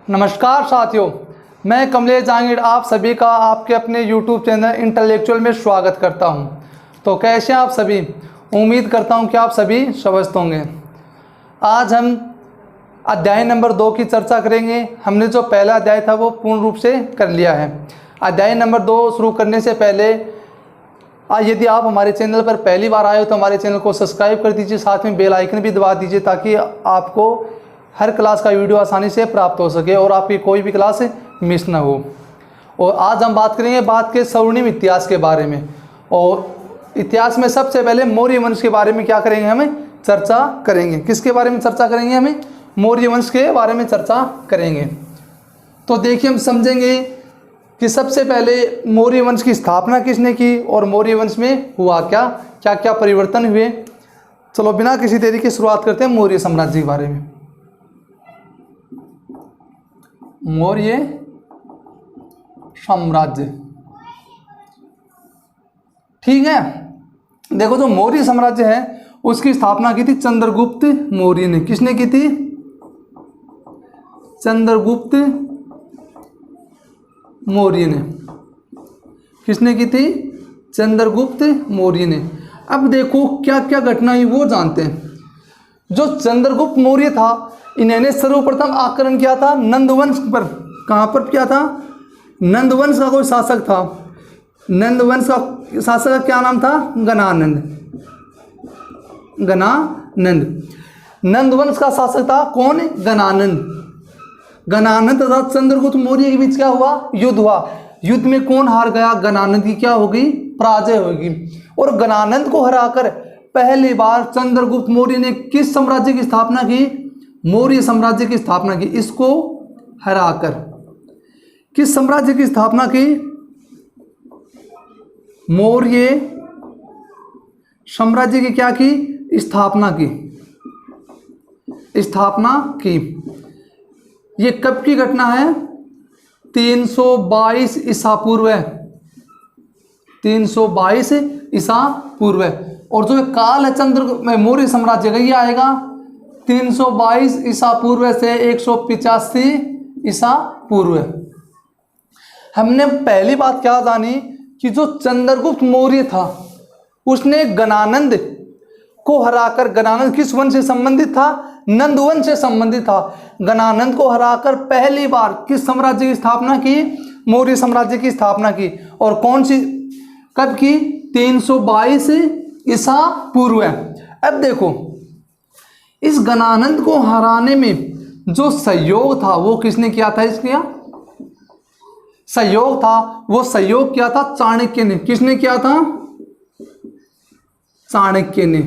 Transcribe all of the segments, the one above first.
नमस्कार साथियों, मैं कमलेश जहांगीर आप सभी का आपके अपने YouTube चैनल इंटेलेक्चुअल में स्वागत करता हूं। तो कैसे हैं आप सभी? उम्मीद करता हूं कि आप सभी स्वस्थ होंगे। आज हम अध्याय नंबर 2 की चर्चा करेंगे। हमने जो पहला अध्याय था वो पूर्ण रूप से कर लिया है। अध्याय नंबर 2 शुरू करने से पहले यदि आप हमारे चैनल पर पहली बार आए हो तो हमारे चैनल को सब्सक्राइब कर दीजिए, साथ में बेल आइकन भी दबा दीजिए ताकि आपको हर क्लास का वीडियो आसानी से प्राप्त हो सके और आपकी कोई भी क्लास मिस ना हो। और आज हम बात करेंगे भारत के स्वर्णिम इतिहास के बारे में। और इतिहास में सबसे पहले मौर्य वंश के बारे में क्या करेंगे, हमें चर्चा करेंगे। किसके बारे में चर्चा करेंगे? हमें मौर्य वंश के बारे में चर्चा करेंगे। तो देखिए, हम समझेंगे कि सबसे पहले मौर्य वंश की स्थापना किसने की और मौर्य वंश में हुआ क्या क्या क्या परिवर्तन हुए। चलो बिना किसी देरी की शुरुआत करते हैं मौर्य साम्राज्य के बारे में। मौर्य साम्राज्य, ठीक है। देखो, जो मौर्य साम्राज्य है उसकी स्थापना की थी चंद्रगुप्त मौर्य ने। किसने की थी? चंद्रगुप्त मौर्य ने। किसने की थी? चंद्रगुप्त मौर्य ने। अब देखो क्या क्या घटना हुई वो जानते हैं। जो चंद्रगुप्त मौर्य था, इन्होंने सर्वप्रथम आक्रमण किया था नंदवंश पर। कहाँ पर किया था? नंदवंश का कोई शासक था। नंदवंश का शासक का क्या नाम था? गणानंद। गणानंद नंदवंश का शासक था। कौन? गणानंद। गणानंद तथा चंद्रगुप्त मौर्य के बीच क्या हुआ? युद्ध हुआ। युद्ध में कौन हार गया? गणानंद की क्या होगी? पराजय होगी। और गणानंद को हराकर पहली बार चंद्रगुप्त मौर्य ने किस साम्राज्य की स्थापना की? मौर्य साम्राज्य की स्थापना की। इसको हराकर किस साम्राज्य की स्थापना की? मौर्य साम्राज्य की क्या की? स्थापना की। स्थापना की। ये कब की घटना है? 322 ईसा पूर्व। 322 ईसा पूर्व। और जो काल है चंद्र मौर्य साम्राज्य का, ये आएगा 322 ईसा पूर्व से 185 ईसा पूर्व। हमने पहली बात क्या जानी कि जो चंद्रगुप्त मौर्य था उसने गणानंद को हराकर, गणानंद किस वंश से संबंधित था? नंदवंश से संबंधित था। गणानंद को हराकर पहली बार किस साम्राज्य की स्थापना की? मौर्य साम्राज्य की स्थापना की। और कौन सी, कब की? 322 ईसा पूर्व। अब देखो, इस गणानंद को हराने में जो सहयोग था वो किसने किया था? इसका सहयोग था, वो सहयोग किया था चाणक्य ने। किसने किया था? चाणक्य ने।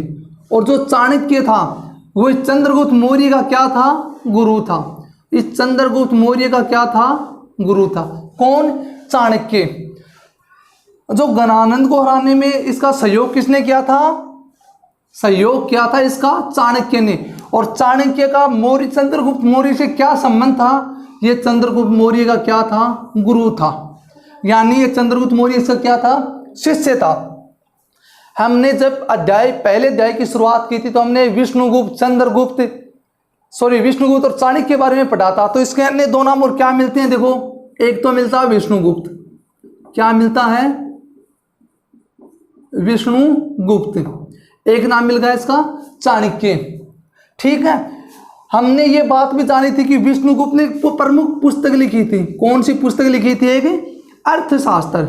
और जो चाणक्य था वो चंद्रगुप्त मौर्य का क्या था? गुरु था। इस चंद्रगुप्त मौर्य का क्या था? गुरु था। कौन? चाणक्य। जो गणानंद को हराने में इसका सहयोग किसने किया था? सहयोग किया था इसका चाणक्य ने। और चाणक्य का मौर्य चंद्रगुप्त मौर्य से क्या संबंध था? ये चंद्रगुप्त मौर्य का क्या था? गुरु था। यानी ये चंद्रगुप्त मौर्य इसका क्या था? शिष्य था। हमने जब पहले अध्याय की शुरुआत की थी तो हमने विष्णुगुप्त और चाणक्य के बारे में पढ़ा था। तो इसके अन्य दो नाम और क्या मिलते हैं? देखो, एक तो मिलता है विष्णुगुप्त। क्या मिलता है? विष्णुगुप्त। एक नाम मिल गया इसका चाणक्य। ठीक है। हमने ये बात भी जानी थी कि विष्णुगुप्त ने प्रमुख पुस्तक लिखी थी। कौन सी पुस्तक लिखी थी? एक अर्थशास्त्र।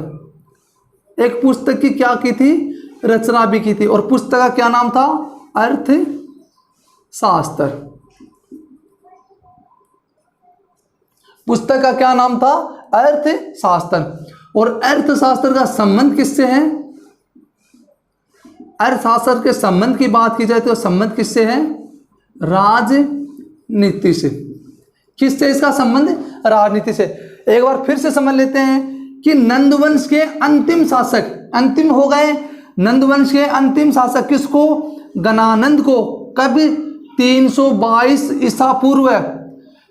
एक पुस्तक की क्या की थी? रचना भी की थी। और पुस्तक का क्या नाम था? अर्थशास्त्र। पुस्तक का क्या नाम था? अर्थशास्त्र। और अर्थशास्त्र का संबंध किससे है? अर्थशास्त्र के संबंध की बात की जाए तो संबंध किससे है? राजनीति से। किससे इसका संबंध? राजनीति से। एक बार फिर से समझ लेते हैं कि नंदवंश के अंतिम शासक, अंतिम हो गए, नंदवंश के अंतिम शासक किसको? गणानंद को। कब? 322 ईसा पूर्व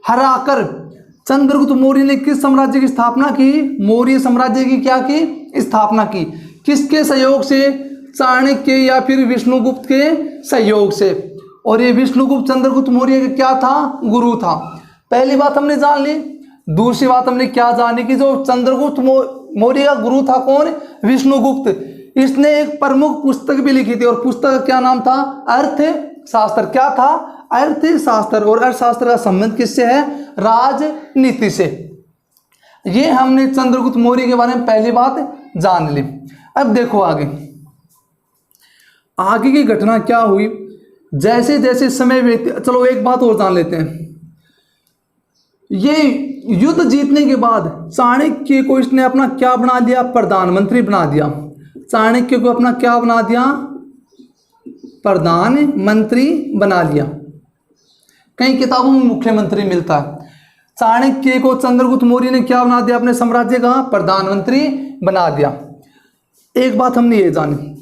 हराकर चंद्रगुप्त मौर्य ने किस साम्राज्य की स्थापना की? मौर्य साम्राज्य की क्या की? स्थापना की। किसके सहयोग से? चाणक्य या फिर विष्णुगुप्त के सहयोग से। और ये विष्णुगुप्त चंद्रगुप्त मौर्य का क्या था? गुरु था। पहली बात हमने जान ली। दूसरी बात हमने क्या जानी कि जो चंद्रगुप्त मौर्य का गुरु था कौन, विष्णुगुप्त, इसने एक प्रमुख पुस्तक भी लिखी थी और पुस्तक का क्या नाम था, अर्थशास्त्र। क्या था, अर्थशास्त्र। और अर्थशास्त्र का संबंध किससे है, राजनीति से। ये हमने चंद्रगुप्त मौर्य के बारे में पहली बात जान ली। अब देखो आगे की घटना क्या हुई, जैसे जैसे समय बीते। चलो एक बात और जान लेते हैं। ये युद्ध जीतने के बाद चाणक्य को इसने अपना क्या बना दिया, प्रधानमंत्री बना दिया। चाणक्य को अपना क्या बना दिया, प्रधानमंत्री बना लिया। कई किताबों में मुख्यमंत्री मिलता है। चाणक्य को चंद्रगुप्त मौर्य ने क्या बना दिया, अपने साम्राज्य का प्रधानमंत्री बना दिया। एक बात हमने ये जानी।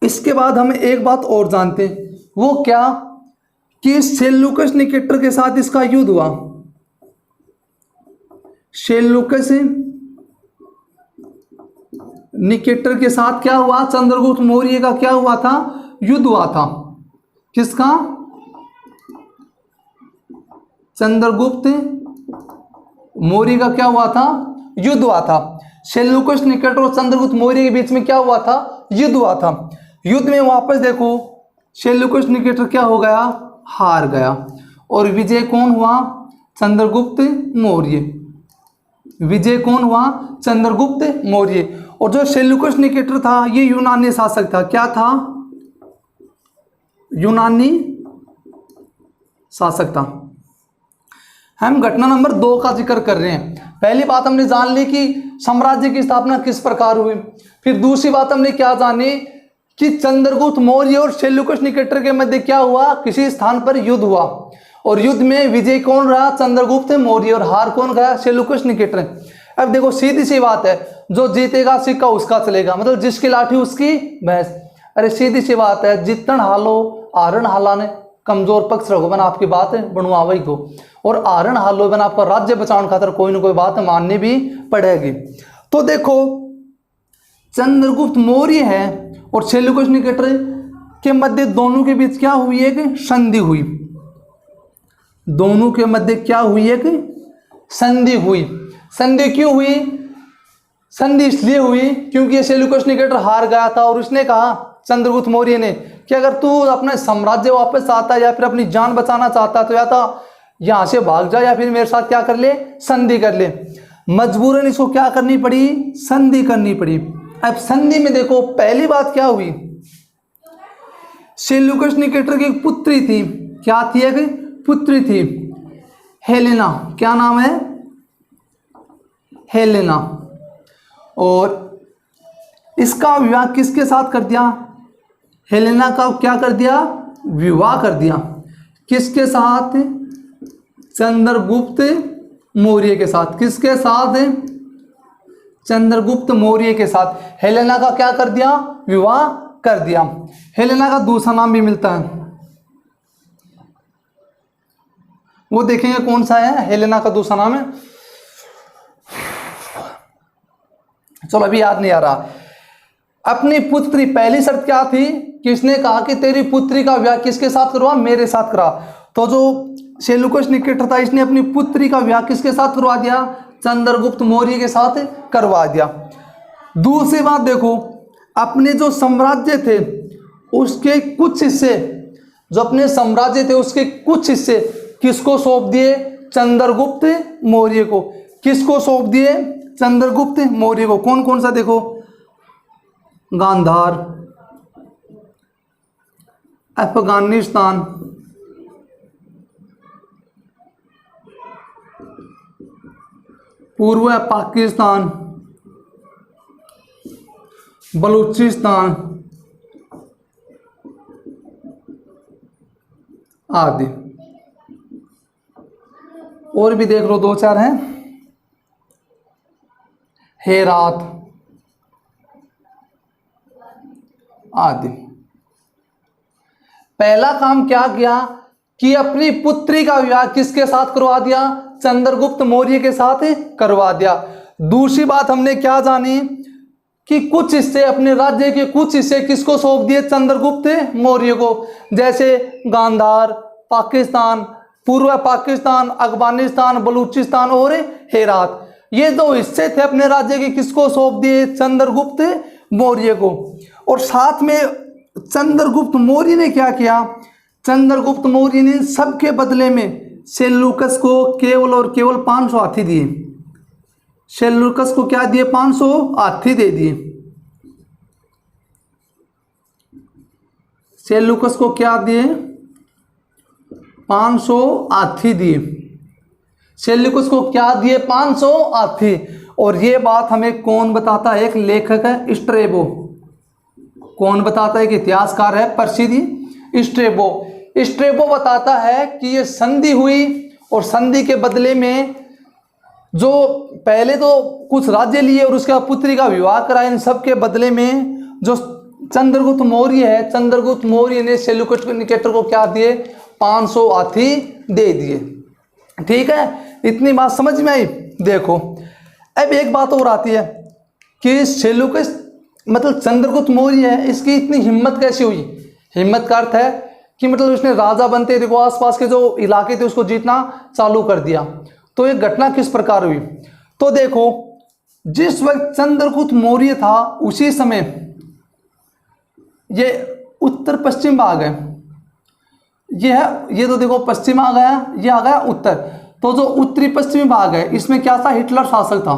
इसके बाद हम एक बात और जानते हैं, वो क्या कि सेल्यूकस निकेटर के साथ इसका युद्ध हुआ। सेल्यूकस निकेटर के साथ क्या हुआ, चंद्रगुप्त मौर्य का क्या हुआ था, युद्ध हुआ था। किसका, चंद्रगुप्त मौर्य का क्या हुआ था, युद्ध हुआ था। सेल्यूकस निकेटर और चंद्रगुप्त मौर्य के बीच में क्या हुआ था, युद्ध हुआ था। युद्ध में वापस देखो सेल्यूकस निकेटर क्या हो गया, हार गया। और विजय कौन हुआ, चंद्रगुप्त मौर्य। विजय कौन हुआ, चंद्रगुप्त मौर्य। और जो सेल्यूकस निकेटर था ये यूनानी शासक था। क्या था, यूनानी शासक था। हम घटना नंबर 2 का जिक्र कर रहे हैं। पहली बात हमने जान ली कि साम्राज्य की स्थापना किस प्रकार हुई। फिर दूसरी बात हमने क्या जानी कि चंद्रगुप्त मौर्य और सेल्यूकस निकेटर के मध्य क्या हुआ, किसी स्थान पर युद्ध हुआ। और युद्ध में विजय कौन रहा, चंद्रगुप्त मौर्य, और हार कौन गया, सेल्यूकस निकेटर। अब देखो सीधी सी बात है, जो जीतेगा सिक्का उसका चलेगा, मतलब जिसकी लाठी उसकी भैंस। अरे सीधी सी बात है, जितन हालो आरण हालाने, कमजोर पक्ष रखो बन आपकी बात बनवावई को, और आरण हालो बन आपका राज्य बचाने खातर कोई ना कोई बात माननी भी पड़ेगी। तो देखो चंद्रगुप्त मौर्य है और सेल्यूकस निकेटर के मध्य दोनों के बीच क्या हुई, एक संधि हुई। दोनों के मध्य क्या हुई, एक संधि हुई। संधि क्यों हुई, संधि इसलिए हुई क्योंकि सेल्यूकस निकेटर हार गया था और उसने कहा चंद्रगुप्त मौर्य ने कि अगर तू अपना साम्राज्य वापस चाहता है या फिर अपनी जान बचाना चाहता है तो या तो यहां से भाग जा या फिर मेरे साथ क्या कर ले, संधि कर ले। मजबूरन इसको क्या करनी पड़ी, संधि करनी पड़ी। अब संधि में देखो पहली बात क्या हुई, सेल्यूकस निकेटर की एक पुत्री थी। क्या थी, एक पुत्री थी, हेलेना। क्या नाम है, हेलेना। और इसका विवाह किसके साथ कर दिया, हेलेना का क्या कर दिया, विवाह कर दिया। किसके साथ, चंद्रगुप्त मौर्य के साथ। किसके साथ, चंद्रगुप्त मौर्य के साथ हेलेना का क्या कर दिया, विवाह कर दिया। हेलेना का दूसरा नाम भी मिलता है, वो देखेंगे कौन सा है। हेलेना का दूसरा नाम है, चलो अभी याद नहीं आ रहा। अपनी पुत्री, पहली शर्त क्या थी कि इसने कहा कि तेरी पुत्री का विवाह किसके साथ करवा, मेरे साथ करा। तो जो सेल्यूकस निकेटर था इसने अपनी पुत्री का विवाह किसके साथ करवा दिया, चंद्रगुप्त मौर्य के साथ करवा दिया। दूसरी बात देखो, अपने जो साम्राज्य थे उसके कुछ हिस्से, जो अपने साम्राज्य थे उसके कुछ हिस्से किसको सौंप दिए, चंद्रगुप्त मौर्य को। किसको सौंप दिए, चंद्रगुप्त मौर्य को। कौन कौन सा देखो, गांधार, अफगानिस्तान, पूर्व पाकिस्तान, बलूचिस्तान आदि। और भी देख लो, 2-4 हैं, हेरात आदि। पहला काम क्या किया कि अपनी पुत्री का विवाह किसके साथ करवा दिया, चंद्रगुप्त मौर्य के साथ करवा दिया। दूसरी बात हमने क्या जानी कि कुछ हिस्से, अपने राज्य के कुछ हिस्से किसको सौंप दिए, चंद्रगुप्त मौर्य को। जैसे गांधार, पाकिस्तान, पूर्व पाकिस्तान, अफगानिस्तान, बलूचिस्तान और हेरात, ये 2 हिस्से थे अपने राज्य के, किसको सौंप दिए? चंद्रगुप्त मौर्य को। और साथ में चंद्रगुप्त मौर्य ने क्या किया? चंद्रगुप्त मौर्य ने सबके बदले में सेल्यूकस को केवल और केवल 500 हाथी दिए। सेल्यूकस को क्या दिए? 500 हाथी दे दिए। सेल्यूकस को क्या दिए? 500 हाथी दिए। सेल्यूकस को क्या दिए? 500 हाथी। और ये बात हमें कौन बताता है? एक लेखक है स्ट्रेबो। कौन बताता है? कि इतिहासकार है प्रसिद्ध स्ट्रेबो। स्ट्रेबो बताता है कि ये संधि हुई और संधि के बदले में जो पहले तो कुछ राज्य लिए और उसके बाद पुत्री का विवाह कराया, इन सब के बदले में जो चंद्रगुप्त मौर्य है, चंद्रगुप्त मौर्य ने सेल्यूकस निकेटर को क्या दिए? 500 हाथी दे दिए। ठीक है, इतनी बात समझ में आई। देखो अब एक बात और आती है कि सेल्यूकस मतलब चंद्रगुप्त मौर्य है, इसकी इतनी हिम्मत कैसे हुई? हिम्मत का अर्थ है कि मतलब उसने राजा बनते देखो आसपास के जो इलाके थे उसको जीतना चालू कर दिया। तो ये घटना किस प्रकार हुई? तो देखो जिस वक्त चंद्रगुप्त मौर्य था उसी समय ये उत्तर पश्चिम भाग है, ये तो देखो पश्चिम आ गया, ये आ गया उत्तर। तो जो उत्तरी पश्चिमी भाग है इसमें क्या था? हिटलर शासक था।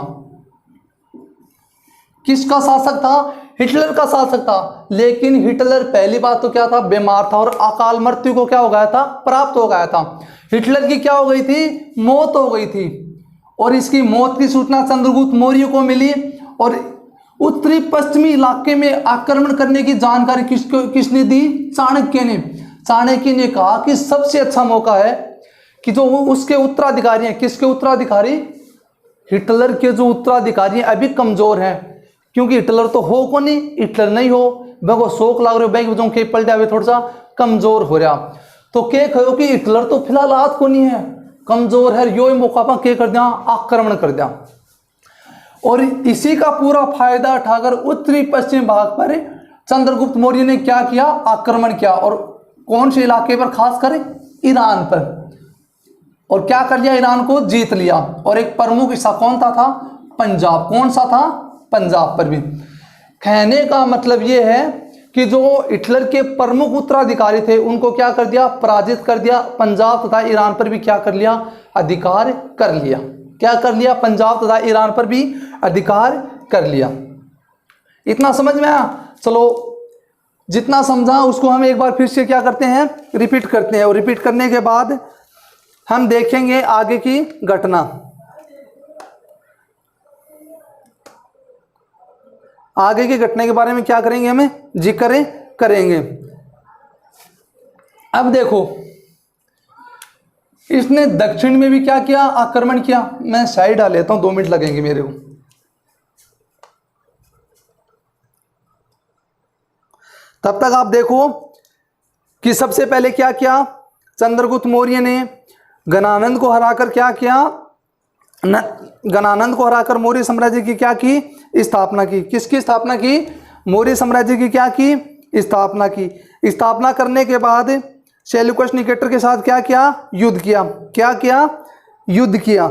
किसका शासक था? हिटलर का शासक था। लेकिन हिटलर पहली बात तो क्या था? बीमार था और अकाल मृत्यु को क्या हो गया था? प्राप्त हो गया था। हिटलर की क्या हो गई थी? मौत हो गई थी। और इसकी मौत की सूचना चंद्रगुप्त मौर्य को मिली और उत्तरी पश्चिमी इलाके में आक्रमण करने की जानकारी किसने दी? चाणक्य ने। चाणक्य ने कहा कि सबसे अच्छा मौका है कि जो उसके उत्तराधिकारी हैं, किसके उत्तराधिकारी? हिटलर के जो उत्तराधिकारी हैं अभी कमजोर हैं, क्योंकि हिटलर तो हो को नहीं, हिटलर नहीं हो को शौक लाग रहे बैंक बजों के पलटे हुए थोड़ा सा कमजोर हो रहा। तो क्या कहो कि हिटलर तो फिलहाल हाथ को नहीं है, कमजोर है, यो मौका पर क्या कर दिया? आक्रमण कर दिया। और इसी का पूरा फायदा उठाकर उत्तरी पश्चिम भाग पर चंद्रगुप्त मौर्य ने क्या किया? आक्रमण किया। और कौन से इलाके पर? खासकर ईरान पर। और क्या कर लिया? ईरान को जीत लिया। और एक प्रमुख हिस्सा कौन था? पंजाब। कौन सा था? पंजाब पर भी। कहने का मतलब यह है कि जो हिटलर के प्रमुख उत्तराधिकारी थे उनको क्या कर दिया? पराजित कर दिया। पंजाब तथा ईरान पर भी क्या कर लिया? अधिकार कर लिया। क्या कर लिया? पंजाब तथा ईरान पर भी अधिकार कर लिया। इतना समझ में आया? चलो जितना समझा उसको हम एक बार फिर से क्या करते हैं? रिपीट करते हैं। और रिपीट करने के बाद हम देखेंगे आगे की घटना। आगे की घटना के बारे में क्या करेंगे? हमें जिक्र करेंगे। अब देखो इसने दक्षिण में भी क्या किया? आक्रमण किया। मैं साइड आ लेता हूं, 2 मिनट लगेंगे मेरे को। तब तक आप देखो कि सबसे पहले क्या किया? चंद्रगुप्त मौर्य ने गणानंद को हराकर क्या किया? गणानंद को हराकर मौर्य साम्राज्य की क्या की? स्थापना की। किसकी स्थापना की? मौर्य साम्राज्य की क्या की? स्थापना की। स्थापना करने के बाद सेल्यूकस निकेटर के साथ क्या किया? युद्ध किया। क्या किया? युद्ध किया।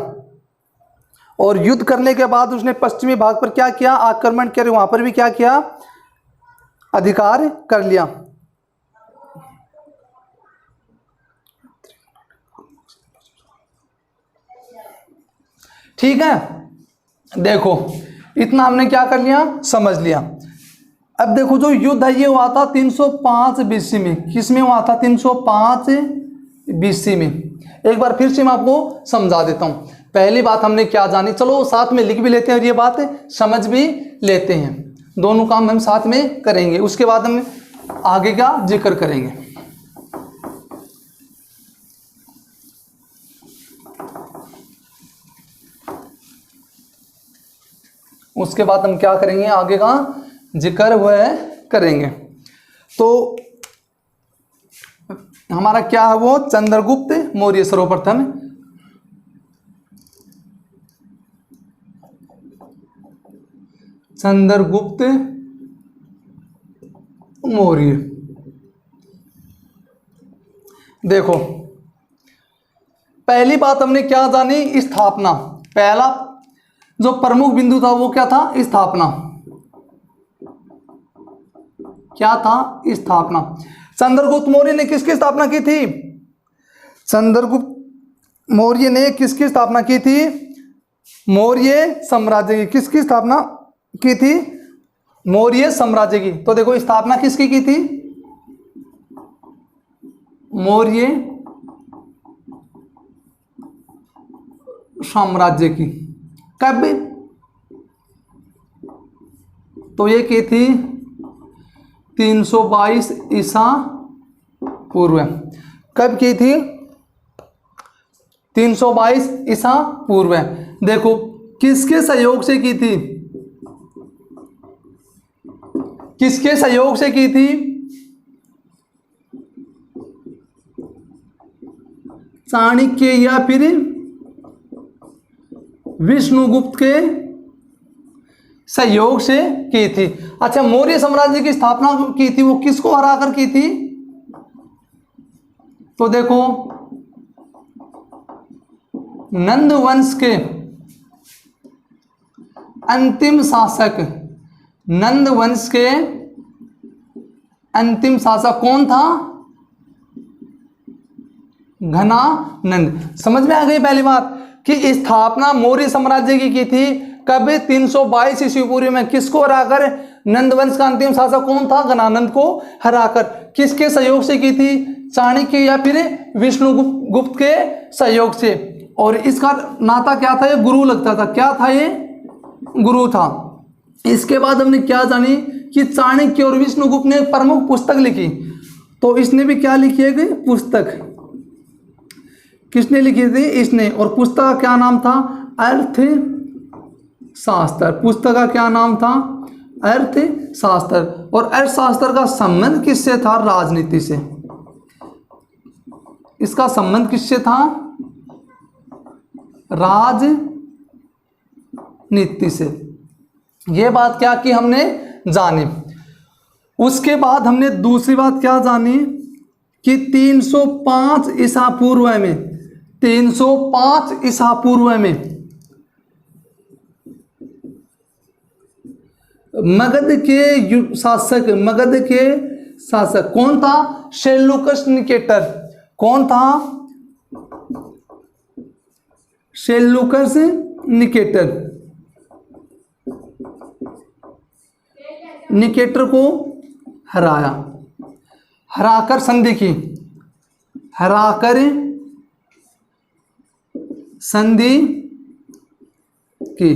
और युद्ध करने के बाद उसने पश्चिमी भाग पर क्या किया? आक्रमण किया। वहां पर भी क्या किया? अधिकार कर लिया। ठीक है, देखो इतना हमने क्या कर लिया? समझ लिया। अब देखो जो युद्ध है ये हुआ था 305 बीसी में। किस में हुआ था? 305 बीसी में। एक बार फिर से मैं आपको समझा देता हूं। पहली बात हमने क्या जानी, चलो साथ में लिख भी लेते हैं और ये बात समझ भी लेते हैं। दोनों काम हम साथ में करेंगे, उसके बाद हम आगे का जिक्र करेंगे। उसके बाद हम क्या करेंगे? आगे का जिक्र वह करेंगे। तो हमारा क्या है वो? चंद्रगुप्त मौर्य सर्वप्रथम चंद्रगुप्त मौर्य। देखो पहली बात हमने क्या जानी, स्थापना। पहला जो प्रमुख बिंदु था वो क्या था, स्थापना। क्या था, स्थापना। चंद्रगुप्त मौर्य ने किसकी स्थापना की थी, चंद्रगुप्त मौर्य ने किसकी स्थापना की थी, मौर्य साम्राज्य की। किसकी स्थापना की थी, मौर्य साम्राज्य की। तो देखो स्थापना किसकी की थी, मौर्य साम्राज्य की। कब, तो ये की थी 322 ईसा पूर्व। कब की थी, 322 ईसा पूर्व। देखो किसके सहयोग से की थी, किसके सहयोग से की थी, चाणक्य या फिर विष्णुगुप्त के सहयोग से की थी। अच्छा, मौर्य साम्राज्य की स्थापना की थी वो किसको हराकर की थी, तो देखो नंद वंश के अंतिम शासक, नंद वंश के अंतिम शासक कौन था, घनानंद। समझ में आ गई पहली बात कि स्थापना मौर्य साम्राज्य की थी। कब, 322 ईस्वी पूर्व में। किसको हराकर, नंदवंश का अंतिम शासक कौन था, घनानंद को हराकर। किसके सहयोग से की थी, चाणक्य या फिर विष्णुगुप्त के सहयोग से। और इसका नाता क्या था, ये गुरु लगता था। क्या था, ये गुरु था। इसके बाद हमने क्या जानी कि चाणक्य और विष्णुगुप्त ने एक प्रमुख पुस्तक लिखी। तो इसने भी क्या लिखी है, पुस्तक। किसने लिखी थी, इसने। और पुस्तक का क्या नाम था, अर्थशास्त्र। पुस्तक का क्या नाम था, अर्थशास्त्र। और अर्थशास्त्र का संबंध किससे था, राजनीति से। इसका संबंध किससे था, राजनीति से। यह बात क्या की हमने जानी। उसके बाद हमने दूसरी बात क्या जानी कि 305 ईसा पूर्व में, 305 ईसा पूर्व में मगध के शासक, मगध के शासक कौन था, सेल्यूकस निकेटर। कौन था, सेल्यूकस निकेटर। निकेटर को हराया, हराकर संधि की, हराकर संधि की।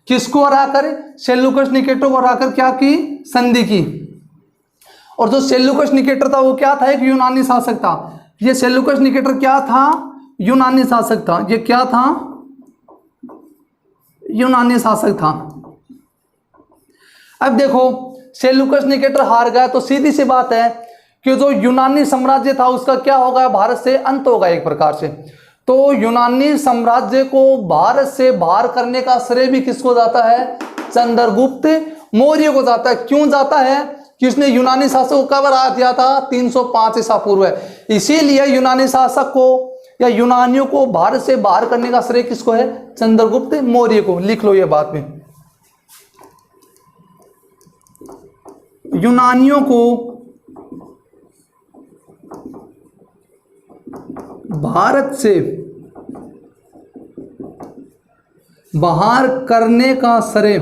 किसको हराकर, सेल्यूकस निकेटर को हराकर क्या की, संधि की। और जो सेल्यूकस निकेटर था वो क्या था, एक यूनानी शासक था। ये सेल्यूकस निकेटर क्या था, यूनानी शासक था। ये क्या था, यूनानी शासक था। अब देखो सेल्यूकस निकेटर हार गया तो सीधी सी बात है कि जो यूनानी साम्राज्य था उसका क्या होगा, भारत से अंत होगा एक प्रकार से। तो यूनानी साम्राज्य को भारत से बाहर करने का श्रेय भी किसको जाता है, चंद्रगुप्त मौर्य को जाता है। क्यों जाता है कि उसने यूनानी शासक को कब हरा दिया था, 305 ईसा पूर्व। इसीलिए यूनानी शासक को या यूनानियों को भारत से बाहर करने का श्रेय किसको है, चंद्रगुप्त मौर्य को। लिख लो ये बात में, यूनानियों को भारत से बाहर करने का श्रेय,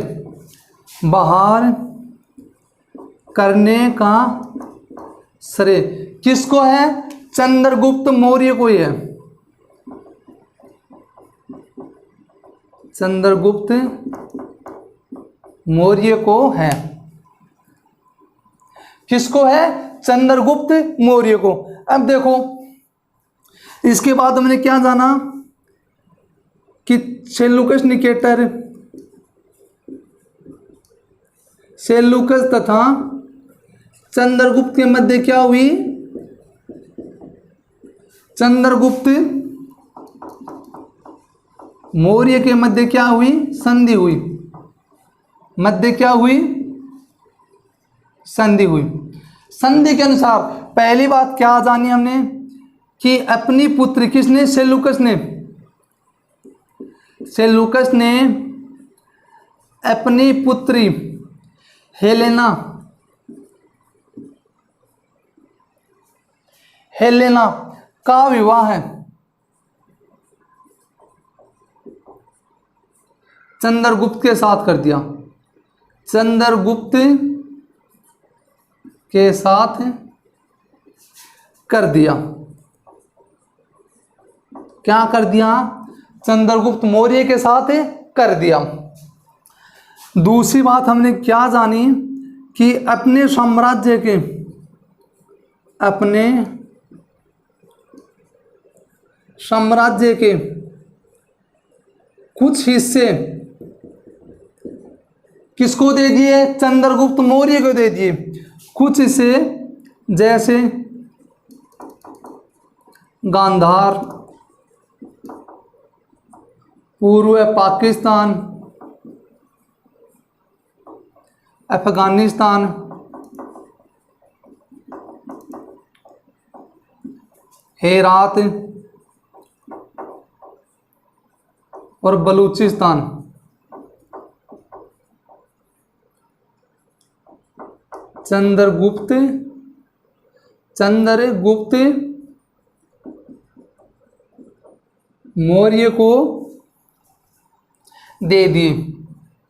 बाहर करने का श्रेय किसको है, चंद्रगुप्त मौर्य को ही है। चंद्रगुप्त मौर्य को है। किसको है, चंद्रगुप्त मौर्य को। अब देखो इसके बाद हमने क्या जाना कि सेल्यूकस निकेटर, सेल्यूकस तथा चंद्रगुप्त के मध्य क्या हुई, चंद्रगुप्त मौर्य के मध्य क्या हुई, संधि हुई। मध्य क्या हुई, संधि हुई। संधि के अनुसार पहली बात क्या जानी हमने कि अपनी पुत्री, किसने, सेलूकस ने अपनी पुत्री हेलेना का विवाह चंद्रगुप्त के साथ कर दिया। चंद्रगुप्त के साथ कर दिया। क्या कर दिया? चंद्रगुप्त मौर्य के साथ कर दिया। दूसरी बात हमने क्या जानी कि अपने साम्राज्य के कुछ हिस्से किसको दे दिए? चंद्रगुप्त मौर्य को दे दिए। कुछ हिस्से जैसे गांधार, पूर्व पाकिस्तान, अफगानिस्तान, हेरात और बलूचिस्तान, चंद्रगुप्त मौर्य को दे दिए।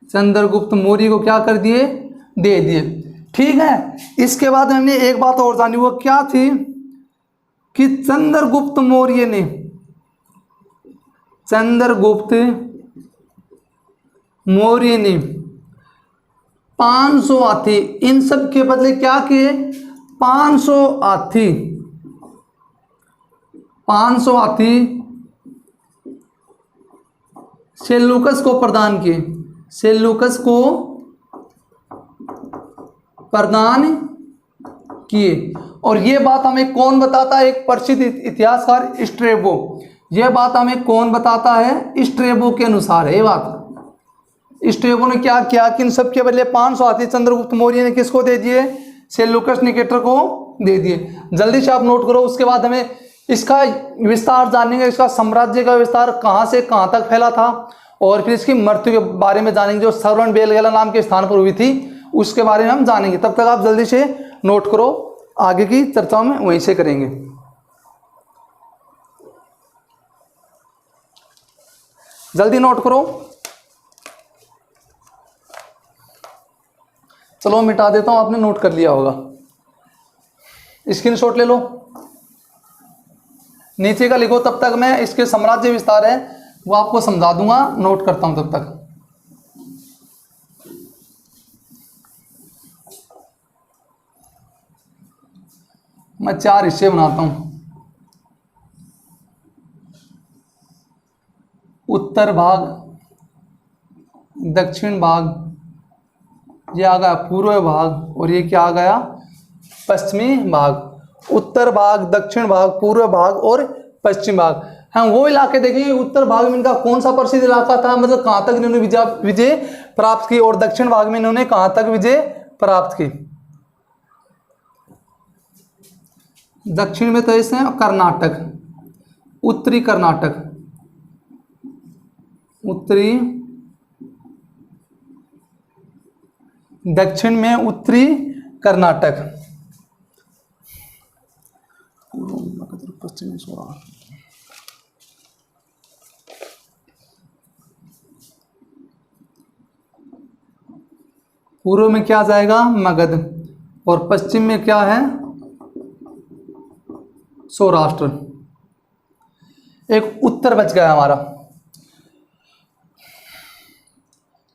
चंद्रगुप्त मौर्य को क्या कर दिए? दे दिए। ठीक है। इसके बाद हमने एक बात और जानी, वो क्या थी कि चंद्रगुप्त मौर्य ने 500 हाथी, इन सब के बदले क्या किए? 500 हाथी सेलूकस को प्रदान किए। सेलूकस को प्रदान किए। और ये बात हमें कौन बताता है? एक प्रसिद्ध इतिहासकार स्ट्रेबो। यह बात हमें कौन बताता है? स्ट्रेबो के अनुसार है ये बात। स्ट्रेबो ने क्या किया कि इन सब के बदले 500 हाथी चंद्रगुप्त मौर्य ने किसको दे दिए? सेलूकस निकेटर को दे दिए। जल्दी से आप नोट करो। उसके बाद हमें इसका विस्तार जानेंगे, इसका साम्राज्य का विस्तार कहाँ से कहाँ तक फैला था, और फिर इसकी मृत्यु के बारे में जानेंगे, जो श्रवण बेलगोला नाम के स्थान पर हुई थी उसके बारे में हम जानेंगे। तब तक आप जल्दी से नोट करो, आगे की चर्चा में वहीं से करेंगे। जल्दी नोट करो। चलो मिटा देता हूं, आपने नोट कर लिया होगा। स्क्रीनशॉट ले लो, नीचे का लिखो। तब तक मैं इसके साम्राज्य विस्तार है वो आपको समझा दूंगा, नोट करता हूं तब तक। मैं 4 हिस्से बनाता हूं। उत्तर भाग, दक्षिण भाग, ये आ गया पूर्व भाग, और ये क्या आ गया? पश्चिमी भाग। उत्तर भाग, दक्षिण भाग, पूर्व भाग और पश्चिम भाग। हम वो इलाके देखेंगे उत्तर भाग में इनका कौन सा प्रसिद्ध इलाका था, मतलब कहां तक इन्होंने विजय प्राप्त की, और दक्षिण भाग में इन्होंने कहां तक विजय प्राप्त की। दक्षिण में तो इसमें कर्नाटक, उत्तरी कर्नाटक, उत्तरी, दक्षिण में उत्तरी कर्नाटक, पश्चिमी सौराष्ट्र, पूर्व में क्या जाएगा? मगध, और पश्चिम में क्या है? सौराष्ट्र। एक उत्तर बच गया हमारा।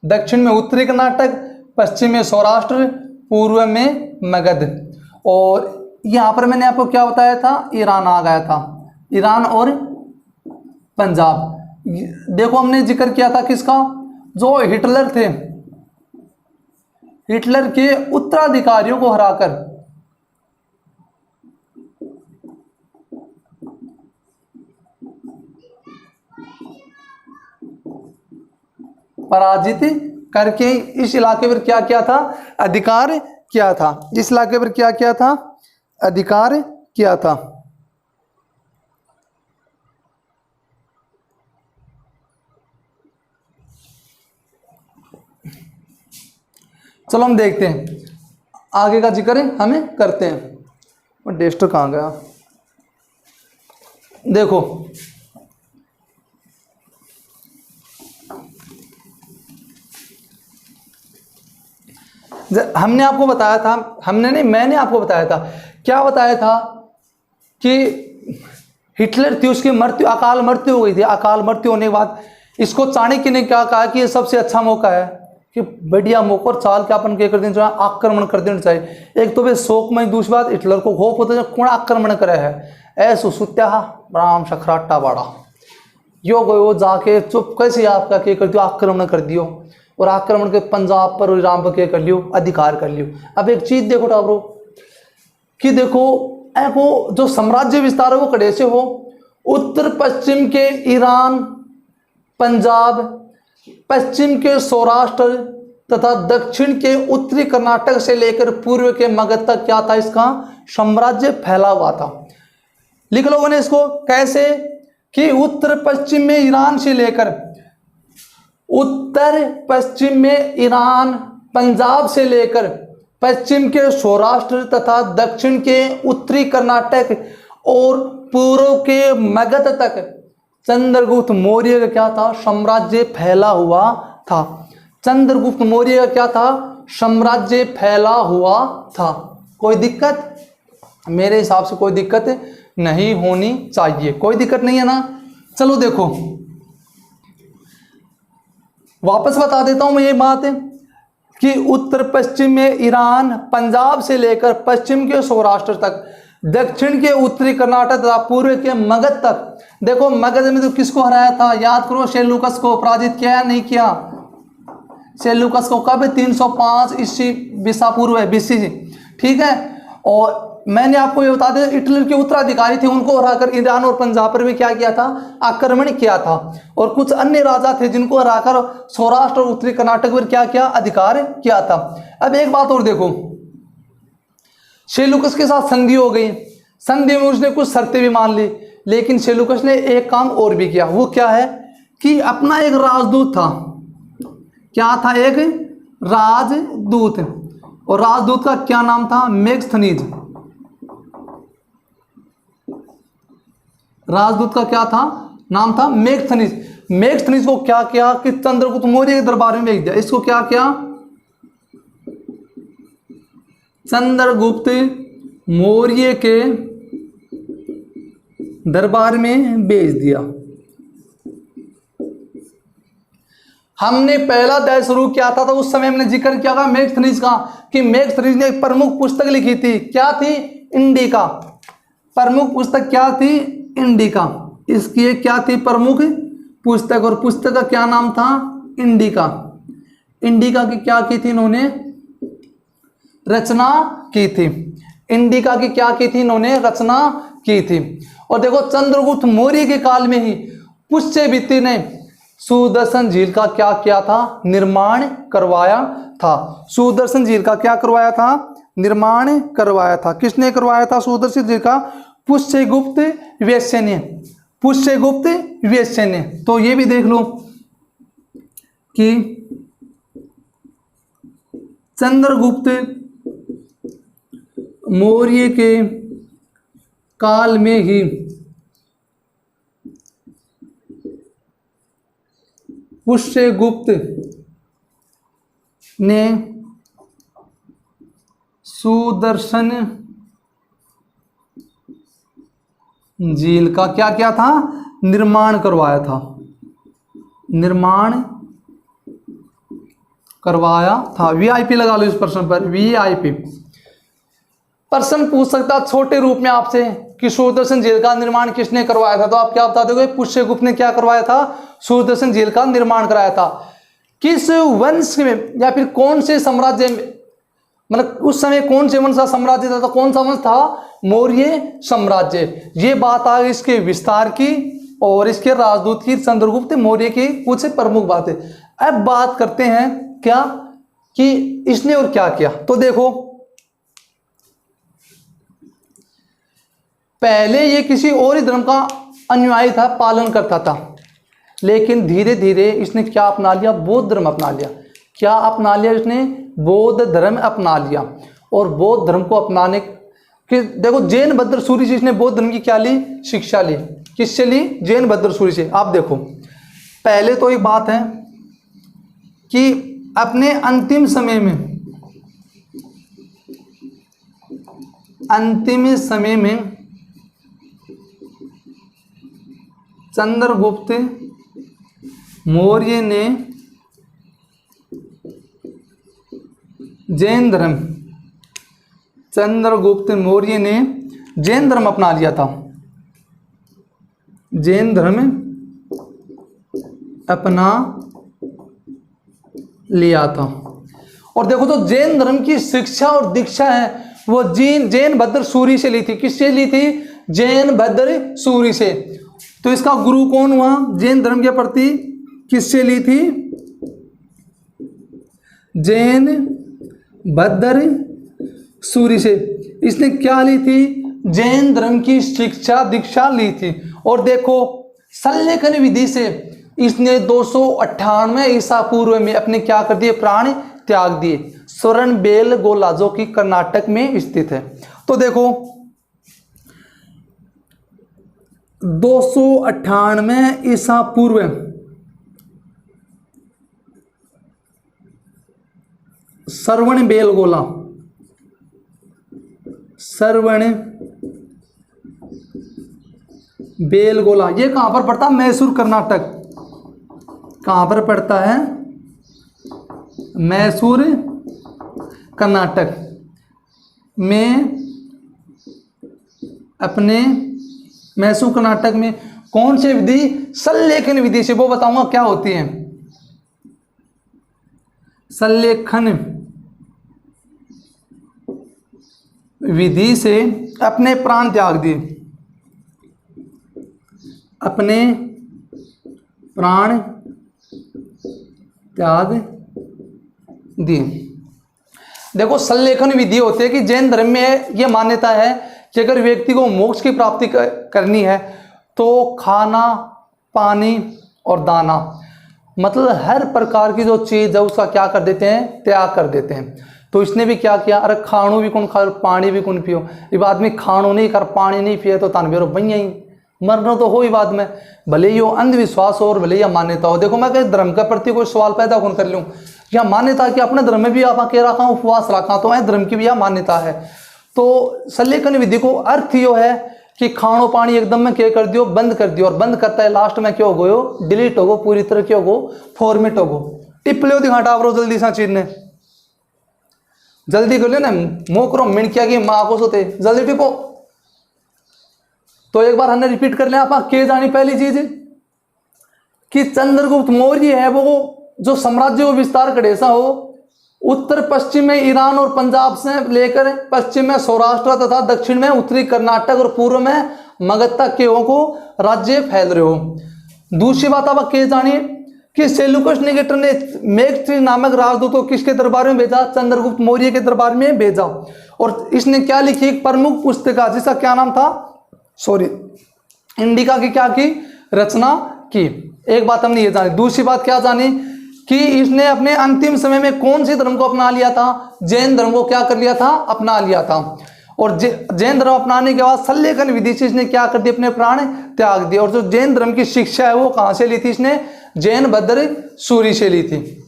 दक्षिण में उत्तरी कर्नाटक, पश्चिम में सौराष्ट्र, पूर्व में मगध। और यहां पर मैंने आपको क्या बताया था? ईरान आ गया था, ईरान और पंजाब। देखो हमने जिक्र किया था किसका? जो हिटलर थे, हिटलर के उत्तराधिकारियों को हराकर पराजित करके इस इलाके पर क्या किया था? अधिकार किया था। इस इलाके पर क्या किया था? अधिकार किया था। चलो हम देखते हैं, आगे का जिक्र हमें करते हैं। और डेस्टर कहाँ गया? देखो हमने आपको बताया था, मैंने आपको बताया था, क्या बताया था कि हिटलर थी, उसकी मृत्यु, अकाल मृत्यु हो गई थी। अकाल मृत्यु होने के बाद इसको चाणक्य ने क्या कहा कि ये सबसे अच्छा मौका है कि बढ़िया मौका और चाल के अपन क्या कर देना चाहिए, आक्रमण कर देना चाहिए। एक तो वे शोक में, दूसरी बात हिटलर को होप होता है कौन आक्रमण करे है, ऐसो सुत्या राम सखराटा बाड़ा यो गयो जाके चुप कैसे आपका क्या कर दियो, आक्रमण कर दियो, और आक्रमण के पंजाब पर राम पर क्या कर लियो, अधिकार कर लियो। अब एक चीज देखो टाबरो कि देखो वो जो साम्राज्य विस्तार है वो कड़े से हो, उत्तर पश्चिम के ईरान, पंजाब, पश्चिम के सौराष्ट्र तथा दक्षिण के उत्तरी कर्नाटक से लेकर पूर्व के मगध तक क्या था, इसका साम्राज्य फैला हुआ था। लिख लोगों ने इसको कैसे कि उत्तर पश्चिम में ईरान से लेकर, उत्तर पश्चिम में ईरान, पंजाब से लेकर पश्चिम के सौराष्ट्र तथा दक्षिण के उत्तरी कर्नाटक और पूर्व के मगध तक चंद्रगुप्त मौर्य का क्या था, साम्राज्य फैला हुआ था। चंद्रगुप्त मौर्य का क्या था, साम्राज्य फैला हुआ था। कोई दिक्कत? मेरे हिसाब से कोई दिक्कत नहीं होनी चाहिए, कोई दिक्कत नहीं है ना। चलो देखो वापस बता देता हूं मैं ये बात कि उत्तर पश्चिम में ईरान, पंजाब से लेकर पश्चिम के सौराष्ट्र तक, दक्षिण के उत्तरी कर्नाटक तथा पूर्व के मगध तक। देखो मगध में तो किसको हराया था, याद करो, सेल्यूकस को पराजित किया या नहीं किया? सेल्यूकस को कब? 305 ईसा पूर्व है, बीसी, ठीक है। और मैंने आपको ये बता दिया हिटलर के उत्तराधिकारी थे, उनको हराकर ईरान और पंजाब पर भी क्या किया था, आक्रमण किया था। और कुछ अन्य राजा थे जिनको हराकर सौराष्ट्र और उत्तरी कर्नाटक पर क्या किया, अधिकार किया था। अब एक बात और देखो, सेल्यूकस के साथ संधि हो गई, संधि में उसने कुछ शर्तें भी मान ली, लेकिन सेल्यूकस ने एक काम और भी किया। वो क्या है कि अपना एक राजदूत था, क्या था, एक राजदूत, और राजदूत का क्या नाम था, मेगस्थनीज। राजदूत का क्या था, नाम था मेगस्थनीज। मेगस्थनीज को क्या किया कि चंद्रगुप्त मौर्य के दरबार में भेज दिया। इसको क्या किया, चंद्रगुप्त मौर्य के दरबार में भेज दिया। हमने पहला अध्याय शुरू किया था तो उस समय हमने जिक्र किया था मेगस्थनीज का, कि मेगस्थनीज ने एक प्रमुख पुस्तक लिखी थी, क्या थी, इंडिका। प्रमुख पुस्तक क्या थी, इंडिका। इसकी एक क्या थी, प्रमुख पुस्तक, और पुस्तक का क्या नाम था, इंडिका। इंडिका की क्या की थी इन्होंने, रचना की थी। इंडिका की क्या की थी इन्होंने, रचना की थी। और देखो चंद्रगुप्त मौर्य के काल में ही पुष्यवृत्ति ने सुदर्शन झील का क्या किया था, निर्माण करवाया था। सुदर्शन झील का क्या करवाया था, निर्माण करवाया था। किसने करवाया था सुदर्शन झील का, पुष्यगुप्त वैश्य ने, पुष्यगुप्त वैश्य ने। तो ये भी देख लो कि चंद्रगुप्त मौर्य के काल में ही पुष्यगुप्त ने सुदर्शन झील का क्या किया था, निर्माण करवाया था, निर्माण करवाया था। वीआईपी लगा लो इस प्रश्न पर, वीआईपी। प्रश्न पूछ सकता छोटे रूप में आपसे कि सुदर्शन झील का निर्माण किसने करवाया था, तो आप क्या बता दोगे, पुष्यगुप्त ने क्या करवाया था, सुदर्शन झील का निर्माण कराया था। किस वंश में या फिर कौन से साम्राज्य में, मतलब उस समय कौन से वंश का साम्राज्य था, तो कौन सा वंश था, मौर्य साम्राज्य। ये बात आ गई इसके विस्तार की और इसके राजदूत की, चंद्रगुप्त मौर्य की कुछ प्रमुख बातें। अब बात करते हैं क्या कि इसने और क्या किया। तो देखो पहले ये किसी और ही धर्म का अनुयायी था, पालन करता था, लेकिन धीरे धीरे इसने क्या अपना लिया, बौद्ध धर्म अपना लिया। क्या अपना लिया इसने, बौद्ध धर्म अपना लिया। और बौद्ध धर्म को अपनाने कि देखो जैन भद्र सूरी से इसने बौद्ध धर्म की क्या ली, शिक्षा ली। किससे ली, जैन भद्र सूरी से। आप देखो पहले तो एक बात है कि अपने अंतिम समय में चंद्रगुप्त मौर्य ने चंद्रगुप्त मौर्य ने जैन धर्म अपना लिया था। जैन धर्म अपना लिया था। और देखो तो जैन धर्म की शिक्षा और दीक्षा है वो जैन भद्र सूरी से ली थी। किससे ली थी, जैन भद्र सूरी से। तो इसका गुरु कौन हुआ, जैन धर्म के प्रति किससे ली थी, जैन भद्र सूरी से। इसने क्या ली थी, जैन धर्म की शिक्षा दीक्षा ली थी। और देखो संलेखन विधि से इसने 298 ईसा पूर्व में अपने क्या कर दिए, प्राण त्याग दिए। स्वर्ण बेलगोला जो कि कर्नाटक में स्थित है। तो देखो 298 ईसा पूर्व श्रवण बेलगोला ये कहां पर पड़ता है, मैसूर कर्नाटक। कहां पर पड़ता है, मैसूर कर्नाटक में। अपने मैसूर कर्नाटक में कौन सी विधि, संलेखन विधि से। वो बताऊंगा क्या होती है, संलेखन विधि से अपने प्राण त्याग दिए, अपने प्राण त्याग दिए। देखो संलेखन विधि होती है कि जैन धर्म में यह मान्यता है कि अगर व्यक्ति को मोक्ष की प्राप्ति करनी है तो खाना पानी और दाना मतलब हर प्रकार की जो चीज़ है उसका क्या कर देते हैं, त्याग कर देते हैं। तो इसने भी क्या किया, अरे खाणु भी कौन खा, पानी भी कौन पियो। ये आदमी खाणु नहीं कर, पानी नहीं पिए तो तानवेरो भैया ही मरना तो हो ही बाद में, भले ही वो अंधविश्वास हो और भले ही मान्यता हो। देखो मैं कहीं धर्म के प्रति कोई सवाल पैदा कौन कर लूँ, या मान्यता कि अपने धर्म में भी आप कह रखा हूँ उपवास रखा, तो मैं धर्म की भी यह मान्यता है। तो संलेखन विधि को अर्थ यो है कि खाणो पानी एकदम में क्या कर दियो, बंद कर दियो। और बंद करता है लास्ट में क्या हो गयो, डिलीट हो गो, पूरी तरह क्या हो गो, फॉर्मेट हो गो। टिप लो दिखा टावरो जल्दी सा चीज ने, जल्दी कर लो ना, मुँह करो मिनकिया की माँ को सोते, जल्दी टिपो। तो एक बार हमने रिपीट कर लिया, आप के जानी पहली चीज कि चंद्रगुप्त मौर्य है वो जो साम्राज्य को विस्तार करेसा हो, उत्तर पश्चिम में ईरान और पंजाब से लेकर पश्चिम में सौराष्ट्र तथा दक्षिण में उत्तरी कर्नाटक और पूर्व में मगध तक के को राज्य फैल रहे हो। दूसरी बात आप के जानिए कि सेल्यूकस निकेटर ने मेघत्री नामक राजदूत को किसके दरबार में भेजा, चंद्रगुप्त मौर्य के दरबार में भेजा। और इसने क्या लिखी, एक प्रमुख पुस्तिका जिसका क्या नाम था, इंडिका की क्या की रचना की। एक बात हमने ये जानी। दूसरी बात क्या जानी कि इसने अपने अंतिम समय में कौन सी धर्म को अपना लिया था, जैन धर्म को क्या कर लिया था, अपना लिया था। और जैन धर्म अपनाने के बाद संलेखन विधि से इसने क्या कर दिया, अपने प्राण त्याग दिए। और जो जैन धर्म की शिक्षा है वो कहां से ली थी, इसने जैन भद्र सूरी से ली थी।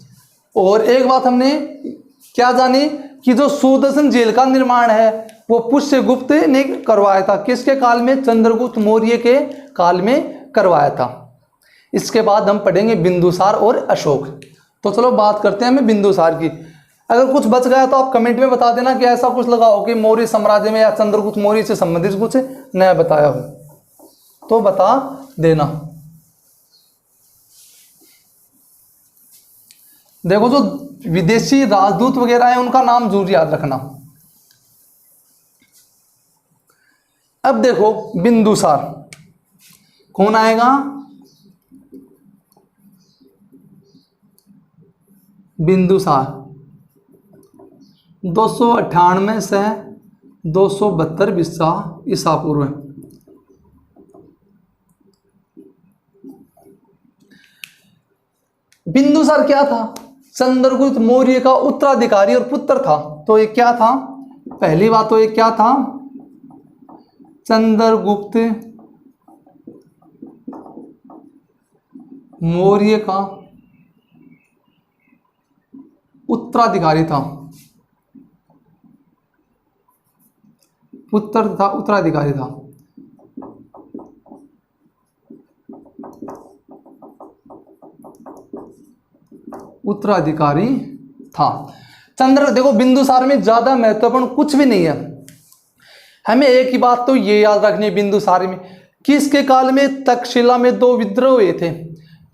और एक बात हमने क्या जानी कि जो सुदर्शन जेल का निर्माण है वो पुष्यगुप्त ने करवाया था। किसके काल में, चंद्रगुप्त मौर्य के काल में करवाया था। इसके बाद हम पढ़ेंगे बिंदुसार और अशोक। तो चलो बात करते हैं हमें बिंदुसार की। अगर कुछ बच गया तो आप कमेंट में बता देना कि ऐसा कुछ लगा हो कि मौर्य साम्राज्य में या चंद्रगुप्त मौर्य से संबंधित कुछ नया बताया हो तो बता देना। देखो जो विदेशी राजदूत वगैरह है उनका नाम जरूर याद रखना। अब देखो बिंदुसार कौन आएगा, बिंदुसार 298 से 272 ईसा पूर्व। बिंदुसार क्या था, चंद्रगुप्त मौर्य का उत्तराधिकारी और पुत्र था। तो ये क्या था? पहली बात तो ये क्या था? चंद्रगुप्त मौर्य का उत्तराधिकारी था, पुत्र था, उत्तराधिकारी था। उत्तराधिकारी था। देखो बिंदुसार में ज्यादा महत्वपूर्ण कुछ भी नहीं है, हमें एक ही बात तो ये याद रखनी है, बिंदुसार में किसके काल में? तक्षशिला में 2 विद्रोह हुए थे।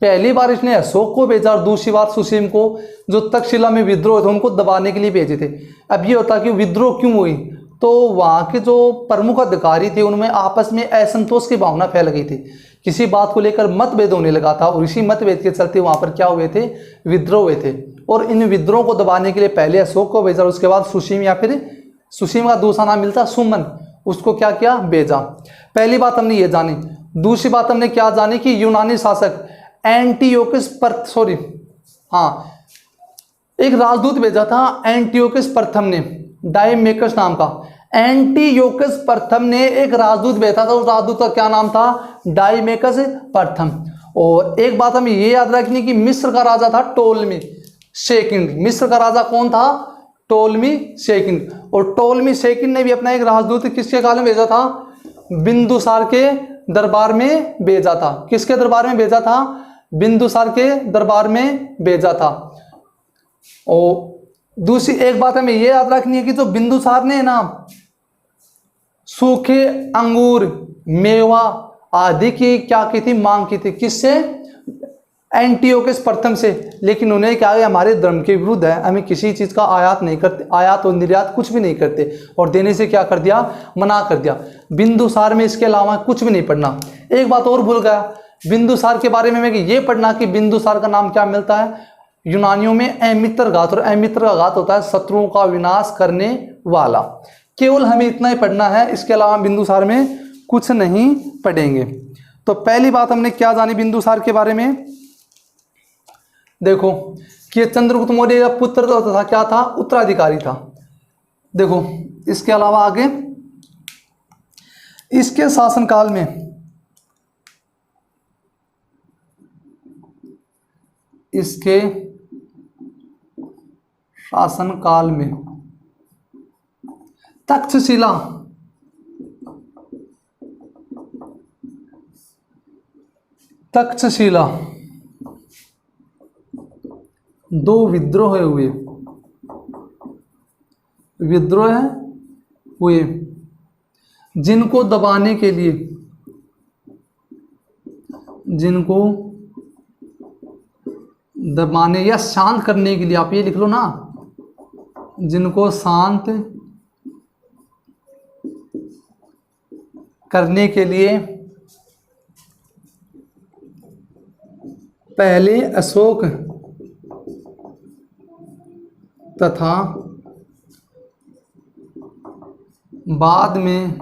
पहली बार इसने अशोक को भेजा और दूसरी बार सुसीम को, जो तक्षशिला में विद्रोह थे उनको दबाने के लिए भेजे थे। अब ये होता कि विद्रोह क्यों हुई, तो वहाँ के जो प्रमुख अधिकारी थे उनमें आपस में असंतोष की भावना फैल गई थी, किसी बात को लेकर मतभेद होने लगा था, और इसी मतभेद के चलते वहाँ पर क्या हुए थे? विद्रोह हुए थे। और इन विद्रोह को दबाने के लिए पहले अशोक को भेजा, उसके बाद सुसीम, या फिर सुसीम का दूसरा नाम मिलता सुमन, उसको क्या किया? भेजा। पहली बात हमने ये जानी। दूसरी बात हमने क्या जानी कि यूनानी शासक एंटियोकस एक राजदूत भेजा था एंटियोकस प्रथम ने, डायमेकस नाम का। एंटियोकस प्रथम ने एक राजदूत भेजा था, उस राजदूत का क्या नाम था? डायमेकस प्रथम। और एक बात हमें ये याद रखनी कि मिस्र का राजा था टोलमी सेकंड। मिस्र का राजा कौन था? टोलमी सेकंड। और टोलमी सेकंड ने भी अपना एक राजदूत किसके काल में भेजा था? बिंदुसार के दरबार में भेजा था। किसके दरबार में भेजा था? बिंदुसार के दरबार में भेजा था। और दूसरी एक बात हमें यह याद रखनी है कि जो बिंदुसार ने ना सूखे अंगूर, मेवा आदि की क्या की थी? मांग की थी। किससे? एंटियोकस प्रथम से। लेकिन उन्हें क्या है, हमारे धर्म के विरुद्ध है, हमें किसी चीज का आयात नहीं करते, आयात और निर्यात कुछ भी नहीं करते, और देने से क्या कर दिया? मना कर दिया। बिंदुसार में इसके अलावा कुछ भी नहीं पढ़ना। एक बात और भूल गया बिंदुसार के बारे में, मैं ये पढ़ना कि बिंदुसार का नाम क्या मिलता है यूनानियों में? अमित्र घात। और अमित्र का घात होता है शत्रुओं का विनाश करने वाला। केवल हमें इतना ही पढ़ना है, इसके अलावा बिंदुसार में कुछ नहीं पढ़ेंगे। तो पहली बात हमने क्या जानी बिंदुसार के बारे में? देखो कि चंद्रगुप्त मौर्य का पुत्र था, क्या था? उत्तराधिकारी था। देखो इसके अलावा आगे इसके शासनकाल में तक्षशिला 2 विद्रोह हुए जिनको दबाने के लिए, या शांत करने के लिए, आप ये लिख लो ना, जिनको शांत करने के लिए पहले अशोक तथा बाद में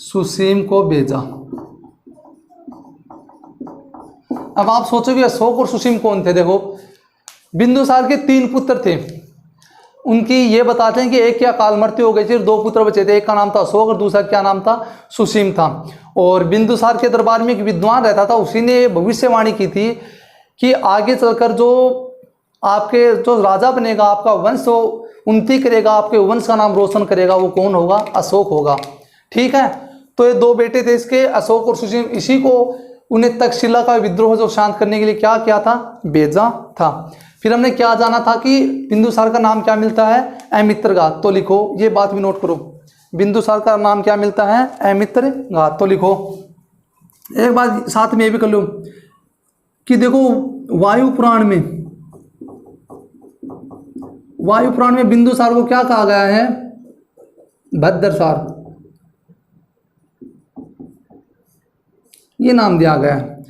सुसीम को भेजा। अब आप सोचोगे अशोक और सुसीम कौन थे? देखो बिंदुसार के 3 पुत्र थे, उनकी ये बताते हैं कि एक की अकाल मृत्यु हो गई थी, 2 पुत्र बचे थे, एक का नाम था अशोक और दूसरा क्या नाम था? सुसीम था। और बिंदुसार के दरबार में एक विद्वान रहता था, उसी ने भविष्यवाणी की थी कि आगे चलकर जो आपके जो राजा बनेगा, आपका वंश उन्नति करेगा, आपके वंश का नाम रोशन करेगा, वो कौन होगा? अशोक होगा। ठीक है, तो ये 2 बेटे थे इसके, अशोक और सुसीम। इसी को उन्हें तक्षशिला का विद्रोह जो शांत करने के लिए क्या किया था? भेजा था। फिर हमने क्या जाना था कि बिंदुसार का नाम क्या मिलता है? अमित्रघात। तो लिखो, ये बात भी नोट करो, बिंदुसार का नाम क्या मिलता है? अमित्रघात। तो लिखो, एक बात साथ में ये भी कर लो कि देखो वायु पुराण में बिंदुसार को क्या कहा गया है? भद्रसार, ये नाम दिया गया है।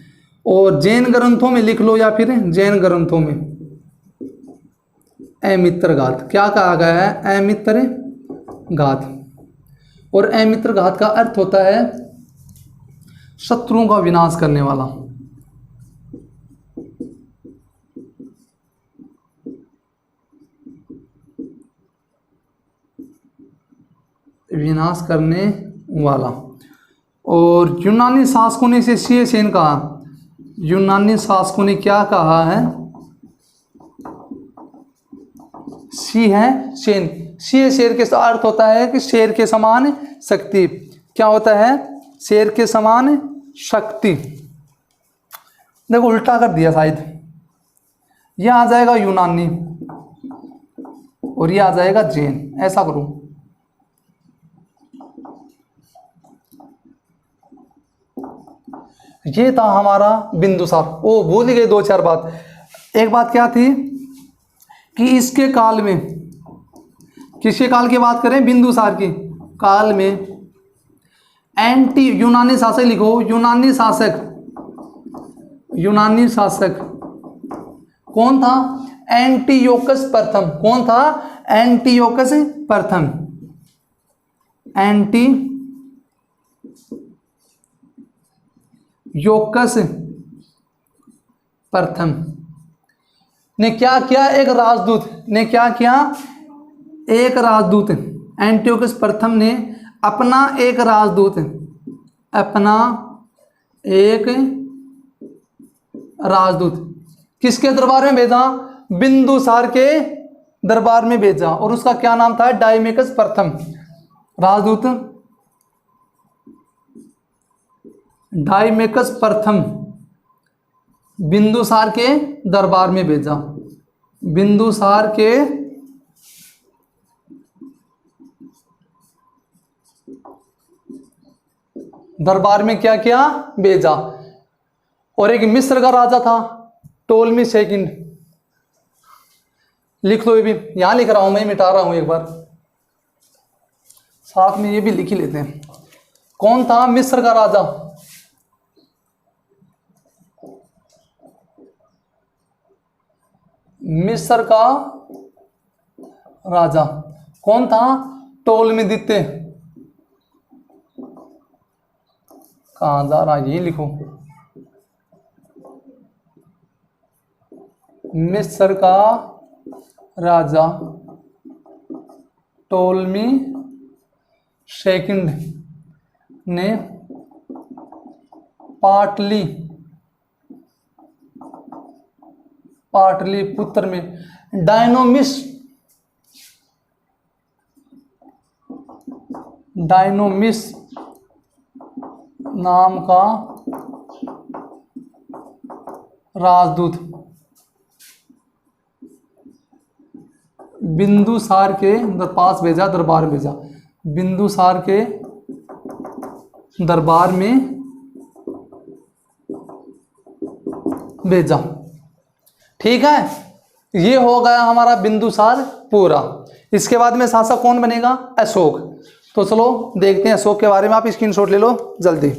और जैन ग्रंथों में लिख लो, या फिर जैन ग्रंथों में अमित्रघात क्या कहा गया है? अमित्रघात। और अमित्रघात का अर्थ होता है शत्रुओं का विनाश करने वाला। विनाश करने वाला। और यूनानी शासकों ने इसे शी शेन कहा। यूनानी शासकों ने क्या कहा है? शी है शेन। शी शेर के अर्थ होता है कि शेर के समान शक्ति। क्या होता है? शेर के समान शक्ति। देखो उल्टा कर दिया शायद, यह आ जाएगा यूनानी और ये आ जाएगा जैन। ऐसा करो, ये था हमारा बिंदुसार। ओ भूल गए दो चार बात। एक बात क्या थी कि इसके काल में, किसके काल की बात करें? बिंदुसार की काल में एंटी यूनानी शासक लिखो। यूनानी शासक, यूनानी शासक कौन था? एंटियोकस प्रथम। कौन था? एंटियोकस प्रथम। एंटियोकस प्रथम ने क्या किया? एक राजदूत ने क्या किया? एक राजदूत, एंटियोकस प्रथम ने अपना एक राजदूत, अपना एक राजदूत किसके दरबार में भेजा? बिंदुसार के दरबार में भेजा। और उसका क्या नाम था? डायमेकस प्रथम। राजदूत डायमेकस प्रथम बिंदुसार के दरबार में भेजा। बिंदुसार के दरबार में क्या किया? भेजा। और एक मिस्र का राजा था टोलमी सेकंड। लिख लो, ये भी यहां लिख रहा हूं मैं, मिटा रहा हूं एक बार, साथ में ये भी लिख ही लेते हैं। कौन था? मिस्र का राजा। मिस्र का राजा कौन था? टोलमी द्वितीय। कहां जा रहा? ये लिखो, मिस्र का राजा टोलमी सेकंड ने पाटलिपुत्र में डायनोमिस नाम का राजदूत बिंदुसार के पास भेजा, दरबार भेजा। बिंदुसार के दरबार में भेजा। ठीक है, ये हो गया हमारा बिंदुसार पूरा। इसके बाद में शासक कौन बनेगा? अशोक। तो चलो देखते हैं अशोक के बारे में। आप स्क्रीनशॉट ले लो जल्दी।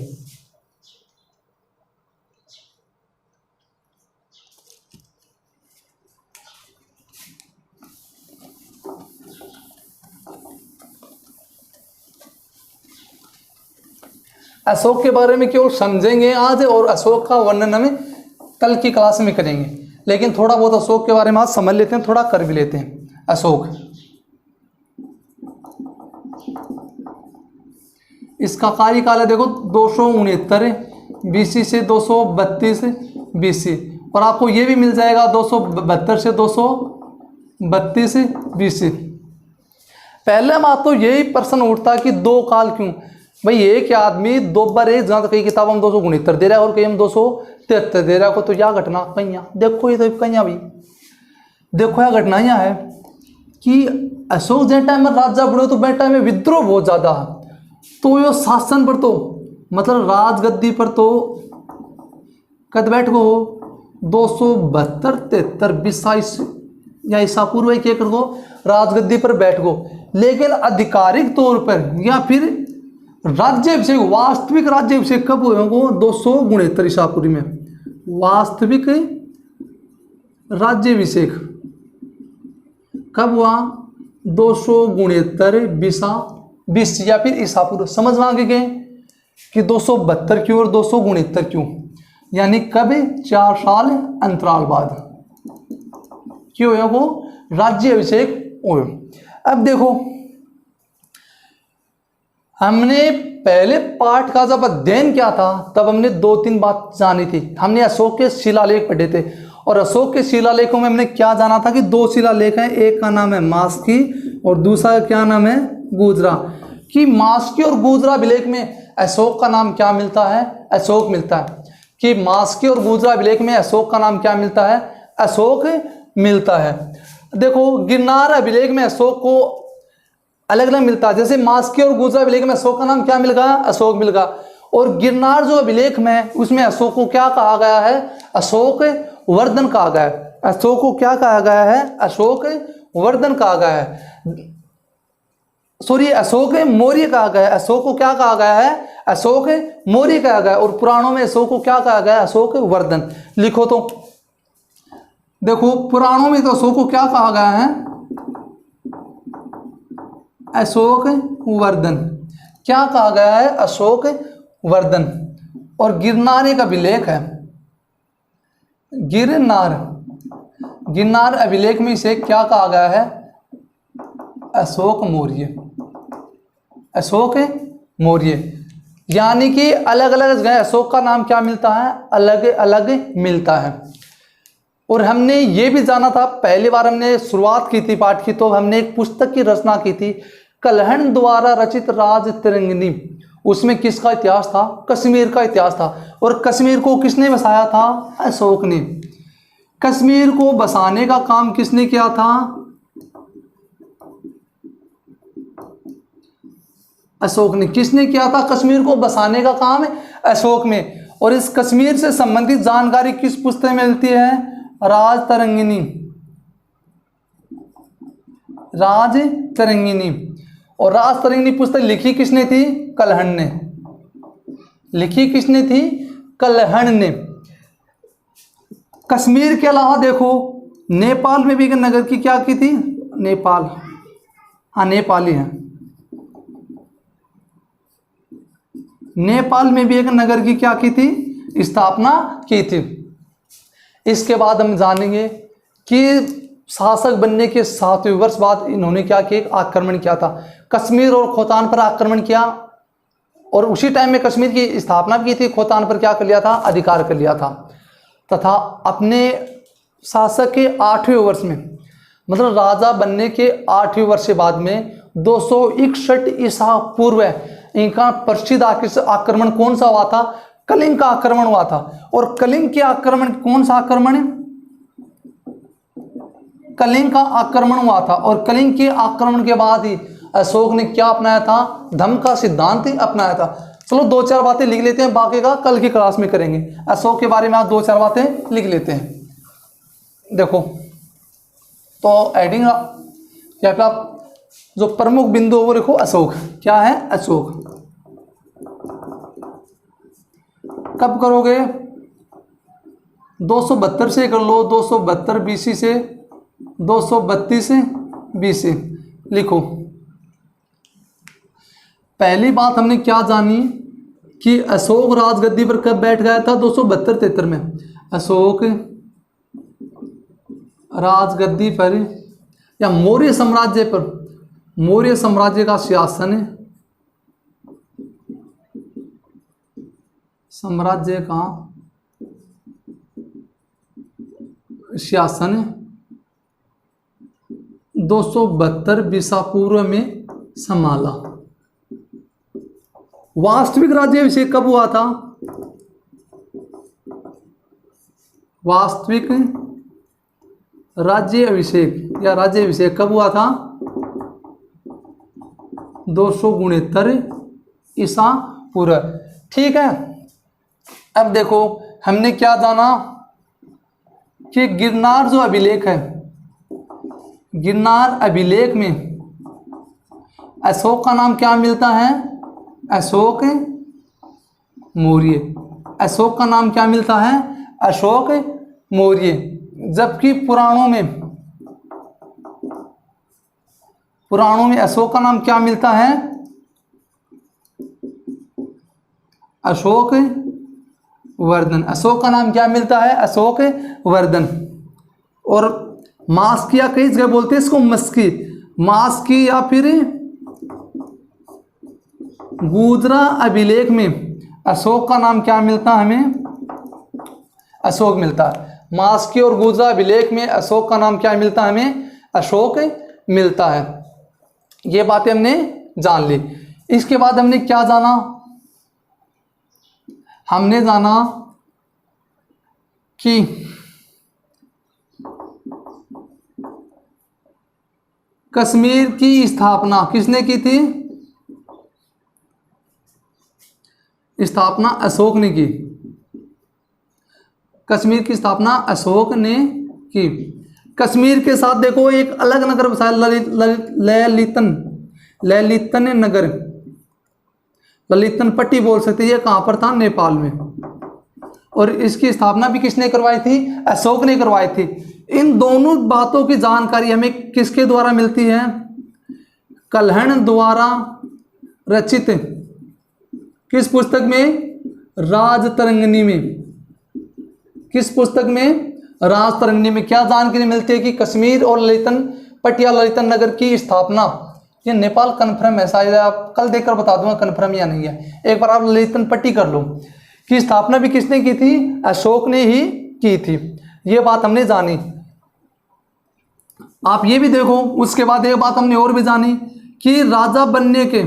अशोक के बारे में क्यों समझेंगे आज, और अशोक का वर्णन हमें कल की क्लास में करेंगे, लेकिन थोड़ा बहुत अशोक के बारे में आज समझ लेते हैं, थोड़ा कर भी लेते हैं। अशोक, इसका कार्यकाल है देखो 269 BC से 232 BC, और आपको ये भी मिल जाएगा 272 से 232 BC। पहले बात तो यही प्रश्न उठता कि दो काल क्यों भाई? एक आदमी दो बार एक जहाँ कई किताब हम 269 दे रहा है और कई हम 273 दे रहा है, तो यह घटना कहीं देखो, ये तो कहीं भी देखो यह घटना यह है कि अशोक जिस टाइम में राजा बने तो वह टाइम में विद्रोह बहुत ज़्यादा है। तो यो शासन पर तो मतलब राजगद्दी पर तो कद बैठ गो 272-73 22 या ईसा पूर्व एक को राजगद्दी पर बैठ गो, लेकिन आधिकारिक तौर पर या फिर राज्याभिषेक, वास्तविक राज्याभिषेक कब हुए? 269 ईसा पूर्व में वास्तविक राज्याभिषेक कब हुआ? 269 BC या फिर ईसा पूर्व। समझ में आ गए कि 272 क्यों और 269 क्यों, यानी कब? 4 साल अंतराल बाद क्यों हो राज्याभिषेक हुए। अब देखो हमने पहले पाठ का जब अध्ययन किया था तब हमने 2-3 बात जानी थी। हमने अशोक के शिलालेख पढ़े थे और अशोक के शिलालेखों में हमने क्या जाना था कि 2 शिलालेख हैं, एक का नाम है मास्की और दूसरा क्या नाम है गुजरा। कि मास्की और गुजरा अभिलेख में अशोक का नाम क्या मिलता है, अशोक मिलता है। कि मास्की और गुजरा अभिलेख में अशोक का नाम क्या मिलता है, अशोक मिलता है। देखो गिरनार अभिलेख में अशोक को अलग अलग मिलता है, जैसे मास्की और गुजरा अभिलेख में अशोक का नाम क्या मिल गया, अशोक मिल गया। और गिरनार जो अभिलेख में उसमें अशोक को क्या कहा गया है, अशोक वर्धन कहा गया है। अशोक को क्या कहा गया है, अशोक वर्धन कहा गया है, सॉरी अशोक मौर्य कहा गया है। अशोक को क्या कहा गया है, अशोक मौर्य कहा गया है। और पुराणों में अशोक को क्या कहा गया है, अशोक वर्धन। लिखो तो देखो पुराणों में तो अशोक को क्या कहा गया है, अशोक वर्धन। क्या कहा गया है, अशोक वर्धन। और गिरनार एक अभिलेख है, गिरनार अभिलेख में इसे क्या कहा गया है, अशोक मौर्य, अशोक मौर्य। यानी कि अलग अलग जगह अशोक का नाम क्या मिलता है, अलग अलग मिलता है। और हमने ये भी जाना था, पहली बार हमने शुरुआत की थी पाठ की तो हमने एक पुस्तक की रचना की थी, कल्हण द्वारा रचित राज तिरंगिनी। उसमें किसका इतिहास था, कश्मीर का इतिहास था। और कश्मीर को किसने बसाया था, अशोक ने। कश्मीर को बसाने का काम किसने किया था, अशोक ने। किसने किया था कश्मीर को बसाने का काम, अशोक में। और इस कश्मीर से संबंधित जानकारी किस पुस्तक में मिलती है, राज तरंगिनी, राज तरंगिनी। और राज तरंगिनी पुस्तक लिखी किसने थी, कल्हण ने। लिखी किसने थी, कल्हण ने। कश्मीर के अलावा देखो नेपाल में भी एक नगर की क्या की थी, नेपाल, हाँ नेपाली है, नेपाल में भी एक नगर की क्या की थी, स्थापना की थी। इसके बाद हम जानेंगे कि शासक बनने के 7वें वर्ष बाद इन्होंने क्या किया, एक आक्रमण किया था, कश्मीर और खोतान पर आक्रमण किया। और उसी टाइम में कश्मीर की स्थापना की थी, खोतान पर क्या कर लिया था, अधिकार कर लिया था। तथा अपने शासक के 8वें वर्ष में, मतलब राजा बनने के 8वें वर्ष के बाद में 261 ईसा पूर्व इनका प्रसिद्ध आक्रमण कौन सा हुआ था, कलिंग का आक्रमण हुआ था। और कलिंग के आक्रमण, कौन सा आक्रमण, कलिंग का आक्रमण हुआ था। और कलिंग के आक्रमण के बाद ही अशोक ने क्या अपनाया था, धम्म का सिद्धांत अपनाया था। चलो 2-4 बातें लिख लेते हैं, बाकी का कल की क्लास में करेंगे। अशोक के बारे में आज 2-4 बातें लिख लेते हैं। देखो तो एडिंग या फिर आप जो प्रमुख बिंदु वो देखो, अशोक क्या है, अशोक। कब करोगे, 272 से कर लो, 272 BC से 232 BC लिखो। पहली बात हमने क्या जानी कि अशोक राजगद्दी पर कब बैठ गया था, 272-73 में। अशोक राजगद्दी पर या मौर्य साम्राज्य पर, मौर्य साम्राज्य का शासन, साम्राज्य का शासन 272 बीसा पूर्व में संभाला। वास्तविक राज्याभिषेक कब हुआ था, वास्तविक राज्याभिषेक या राज्याभिषेक कब हुआ था, 269 ईसा पूर्व। ठीक है। अब देखो हमने क्या जाना कि गिरनार जो अभिलेख है, गिरनार अभिलेख में अशोक का नाम क्या मिलता है, अशोक मौर्य। अशोक का नाम क्या मिलता है, अशोक मौर्य। जबकि पुराणों में अशोक का नाम क्या मिलता है, अशोक वर्धन। अशोक का नाम क्या मिलता है, अशोक वर्धन। और मास्की या कई जगह बोलते हैं इसको मस्की, मास्की या फिर गुजरा अभिलेख में अशोक का नाम क्या मिलता है हमें? अशोक मिलता है। मास्की और गुजरा अभिलेख में अशोक का नाम क्या मिलता है हमें? अशोक मिलता है। ये बातें हमने जान ली। इसके बाद हमने क्या जाना? हमने जाना कि कश्मीर की स्थापना किसने की थी? स्थापना अशोक ने की। कश्मीर की स्थापना अशोक ने की। कश्मीर के साथ देखो एक अलग नगर बसाया, ललितन नगर, ललितन पट्टी बोल सकते हैं। ये कहाँ पर था? नेपाल में। और इसकी स्थापना भी किसने करवाई थी? अशोक ने करवाई थी। इन दोनों बातों की जानकारी हमें किसके द्वारा मिलती है? कल्हण द्वारा रचित किस पुस्तक में? राजतरंगिणी में। किस पुस्तक में? राजतरंगिणी में। क्या जानकारी मिलती है कि कश्मीर और ललितन पट्टी या ललितन नगर की स्थापना, ये नेपाल कन्फर्म है, शायद आप कल देखकर बता दूंगा कन्फर्म या नहीं है। एक बार आप ललितन पट्टी कर लो कि स्थापना भी किसने की थी? अशोक ने ही की थी। ये बात हमने जानी। आप ये भी देखो, उसके बाद एक बात हमने और भी जानी कि राजा बनने के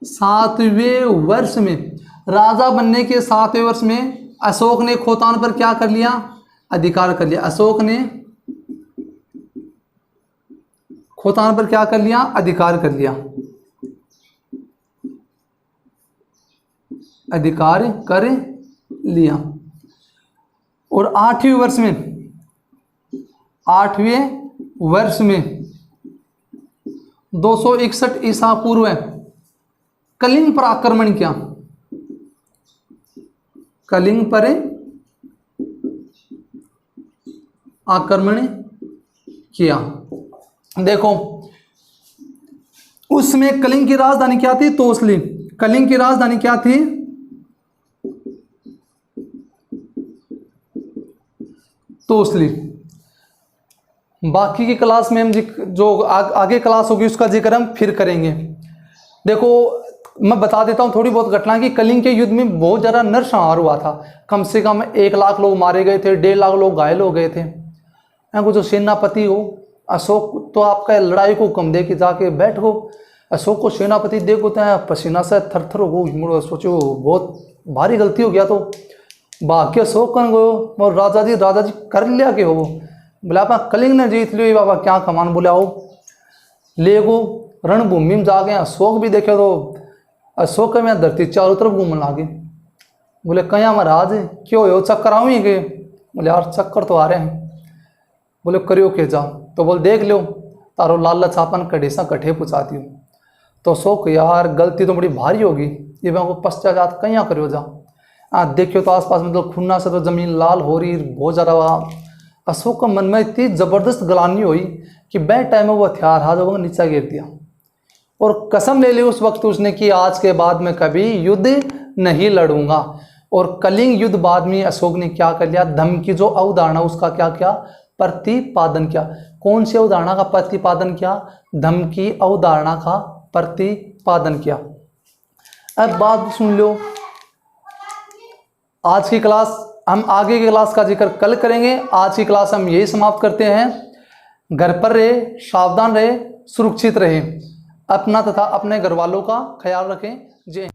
7वें वर्ष में, राजा बनने के 7वें वर्ष में अशोक ने खोतान पर क्या कर लिया? अधिकार कर लिया। अशोक ने खोतान पर क्या कर लिया? अधिकार कर लिया। अधिकार कर लिया। और 8वें वर्ष में, 8वें वर्ष में 261 ईसा पूर्व कलिंग पर आक्रमण किया। कलिंग पर आक्रमण किया। देखो उसमें कलिंग की राजधानी क्या थी? तोसली। कलिंग की राजधानी क्या थी? तोसली। बाकी की क्लास में हम जो आगे क्लास होगी उसका जिक्र हम फिर करेंगे। देखो मैं बता देता हूँ थोड़ी बहुत घटना की। कलिंग के युद्ध में बहुत ज़्यादा नरसंहार हुआ था। कम से कम 1 लाख लोग मारे गए थे, 1.5 लाख लोग घायल हो गए थे। को जो सेनापति हो अशोक, तो आपका लड़ाई को हुक्म दे कि जाके बैठो। अशोक को सेनापति देखो तो पसीना से थर हो, सोचो बहुत भारी गलती हो गया। तो भाग्य अशोक कन गो और राजा जी कर लिया के हो। बोला आप कलिंग ने जीत लियो बाबा, क्या कमान। बोले आओ ले गो रणभूमि में जा गए। अशोक भी देखे तो अशोक में धरती चारों तरफ घूमने लागे। बोले कया महाराज क्यों हो? चक्कर आऊँ ही गए? बोले यार चक्कर तो आ रहे हैं। बोले करियो के जा? तो बोल देख लो तारो लाल लछापन कढ़े सा कट्ठे पुछा दियो। तो अशोक यार गलती तो बड़ी भारी होगी, ये मैं को पश्चात कहीं करियो जा। देखियो तो आसपास मतलब खुन्ना से तो जमीन लाल हो रही बहुत ज़्यादा। अशोक का मन में इतनी ज़बरदस्त गलानी हुई कि बैठ टाइम में वो हथियार हाथ वो नीचा गिर दिया और कसम ले ली उस वक्त उसने कि आज के बाद मैं कभी युद्ध नहीं लड़ूंगा। और कलिंग युद्ध बाद में अशोक ने क्या कर लिया? धम्म की जो अवधारणा उसका क्या किया? प्रतिपादन किया। कौन सी अवधारणा का प्रतिपादन किया? धम्म की अवधारणा का प्रतिपादन किया। अब बात सुन लो, आज की क्लास हम आगे की क्लास का जिक्र कल करेंगे। आज की क्लास हम यही समाप्त करते हैं। घर पर रहे, सावधान रहे, सुरक्षित रहे, अपना तथा अपने घर वालों का ख्याल रखें। जय।